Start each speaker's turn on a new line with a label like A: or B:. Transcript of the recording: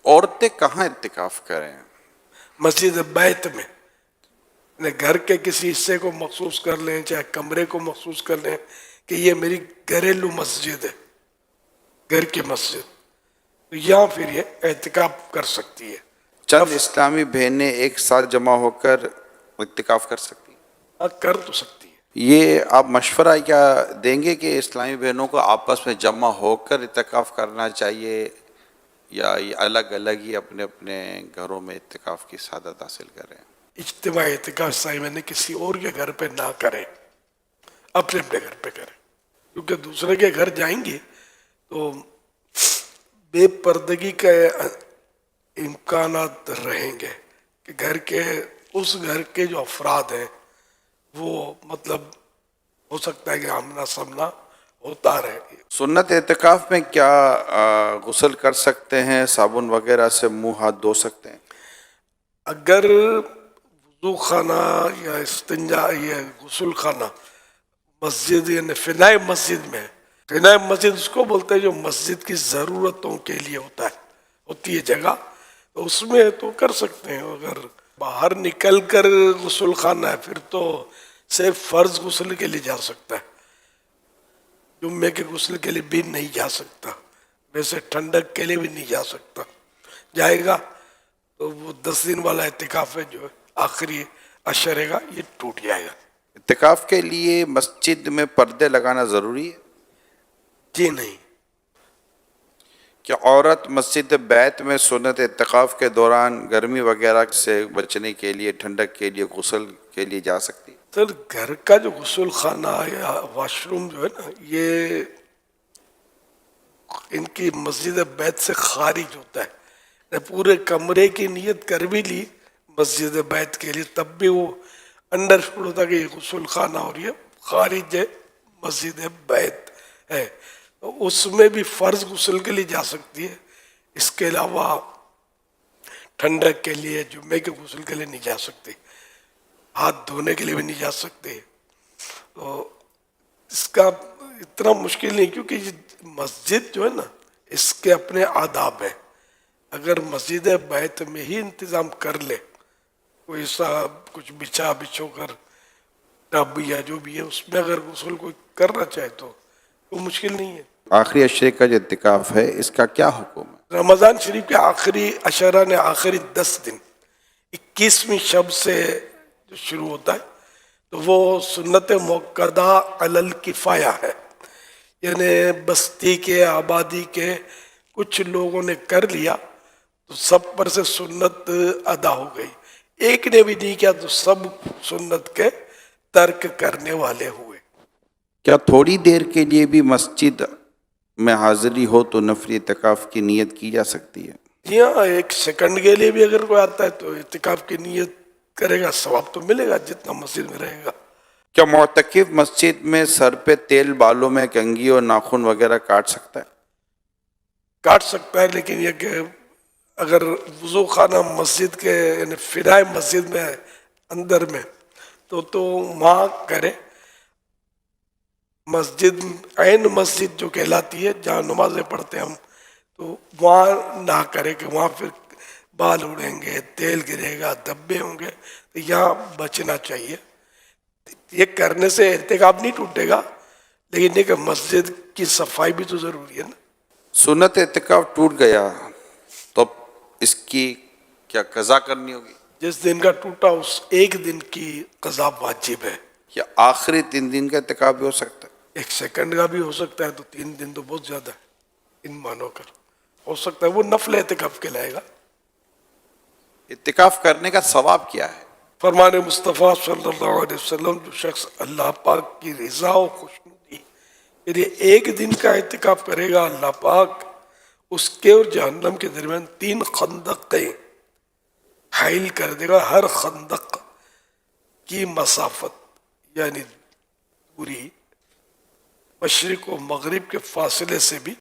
A: عورتیں کہاں اعتکاف کریں؟
B: مسجد بیت میں، گھر کے کسی حصے کو مخصوص کر لیں، چاہے کمرے کو مخصوص کر لیں کہ یہ میری گھریلو مسجد ہے، گھر کی مسجد، تو یہاں پھر یہ اعتکاف کر سکتی ہے.
A: چند اسلامی بہنیں ایک ساتھ جمع ہو کر اعتکاف کر سکتی ہیں؟
B: ہاں، کر تو سکتی ہے.
A: یہ آپ مشورہ کیا دیں گے کہ اسلامی بہنوں کو آپس میں جمع ہو کر اعتکاف کرنا چاہیے یا یہ الگ الگ ہی اپنے اپنے گھروں میں اعتکاف کی سعادت حاصل کریں؟
B: اجتماعی اعتکاف صاحب نے کسی اور کے گھر پہ نہ کریں، اپنے اپنے گھر پہ کریں، کیونکہ دوسرے کے گھر جائیں گے تو بے پردگی کے امکانات رہیں گے کہ اس گھر کے جو افراد ہیں وہ مطلب ہو سکتا ہے کہ آمنا سامنا ہوتا رہے.
A: سنت اعتکاف میں کیا غسل کر سکتے ہیں؟ صابن وغیرہ سے منہ ہاتھ دھو سکتے ہیں؟
B: اگر وضو خانہ یا استنجا یا غسل خانہ مسجد یعنی فنائے مسجد میں، فنائے مسجد اس کو بولتے ہیں جو مسجد کی ضرورتوں کے لیے ہوتی ہے جگہ، تو اس میں تو کر سکتے ہیں. اگر باہر نکل کر غسل خانہ ہے پھر تو صرف فرض غسل کے لیے جا سکتا ہے، جمعے کے غسل کے لیے بھی نہیں جا سکتا، ویسے ٹھنڈک کے لیے بھی نہیں جا سکتا. جائے گا تو وہ 10 دن والا اعتکاف ہے جو آخری عشرے گا یہ ٹوٹ جائے گا.
A: اعتکاف کے لیے مسجد میں پردے لگانا ضروری ہے؟
B: جی نہیں.
A: کیا عورت مسجد بیت میں سنت اعتکاف کے دوران گرمی وغیرہ سے بچنے کے لیے، ٹھنڈک کے لیے، غسل کے لیے جا سکتی ہے؟
B: سر گھر کا جو غسل خانہ یا واش روم جو ہے نا یہ ان کی مسجد بیت سے خارج ہوتا ہے. پورے کمرے کی نیت کر بھی لی مسجد بیت کے لیے تب بھی وہ انڈر اسٹوڈ ہوتا کہ یہ غسل خانہ اور یہ خارج ہے مسجد بیت ہے، اس میں بھی فرض غسل کے لیے جا سکتی ہے. اس کے علاوہ ٹھنڈک کے لیے، جمعے کے غسل کے لیے نہیں جا سکتی، ہاتھ دھونے کے لیے بھی نہیں جا سکتے. تو اس کا اتنا مشکل نہیں، کیونکہ یہ مسجد جو ہے نا اس کے اپنے آداب ہیں. اگر مسجد بیت میں ہی انتظام کر لے، کوئی سا کچھ بچھو کر ٹب یا جو بھی ہے اس میں اگر غسل کوئی کرنا چاہے تو وہ مشکل نہیں ہے.
A: آخری عشرے کا جو اعتکاف ہے اس کا کیا حکم ہے؟
B: رمضان شریف کے آخری عشرہ نے آخری 10 دن 21ویں شب سے جو شروع ہوتا ہے تو وہ سنت موقدہ علی الکفایہ ہے، یعنی بستی کے آبادی کے کچھ لوگوں نے کر لیا تو سب پر سے سنت ادا ہو گئی، ایک نے بھی نہیں کیا تو سب سنت کے ترک کرنے والے ہوئے.
A: کیا تھوڑی دیر کے لیے بھی مسجد میں حاضری ہو تو نفلی اعتکاف کی نیت کی جا سکتی ہے؟
B: جی ہاں، 1 سیکنڈ کے لیے بھی اگر کوئی آتا ہے تو اعتکاف کی نیت کرے گا، ثواب تو ملے گا جتنا مسجد میں رہے گا.
A: کیا معتکف مسجد میں سر پہ تیل، بالوں میں کنگھی اور ناخن وغیرہ کاٹ سکتا ہے؟
B: کاٹ سکتا ہے، لیکن یہ کہ اگر وضو خانہ مسجد کے یعنی فنائے مسجد میں اندر میں تو وہاں کرے. مسجد عین مسجد جو کہلاتی ہے جہاں نمازیں پڑھتے ہیں ہم، تو وہاں نہ کرے کہ وہاں پھر بال اڑیں گے، تیل گرے گا، دھبے ہوں گے، تو یہاں بچنا چاہیے. یہ کرنے سے اعتکاف نہیں ٹوٹے گا، لیکن یہ کہ مسجد کی صفائی بھی تو ضروری ہے نا.
A: سنت اعتکاف ٹوٹ گیا تو اب اس کی کیا قضا کرنی ہوگی؟
B: جس دن کا ٹوٹا اس ایک دن کی قضا واجب ہے.
A: یا آخری 3 دن کا اعتکاف بھی ہو سکتا ہے؟
B: 1 سیکنڈ کا بھی ہو سکتا ہے، تو 3 دن تو بہت زیادہ ہے ان مانوں کر. ہو سکتا ہے وہ نفل اعتکاف کہلائے گا.
A: اعتکاف کرنے کا ثواب کیا ہے؟
B: فرمان مصطفیٰ صلی اللہ علیہ وسلم، جو شخص اللہ پاک کی رضا و خوشنودی یعنی 1 دن کا اعتکاف کرے گا، اللہ پاک اس کے اور جہنم کے درمیان 3 خندقیں حائل کر دے گا. ہر خندق کی مسافت یعنی پوری مشرق و مغرب کے فاصلے سے بھی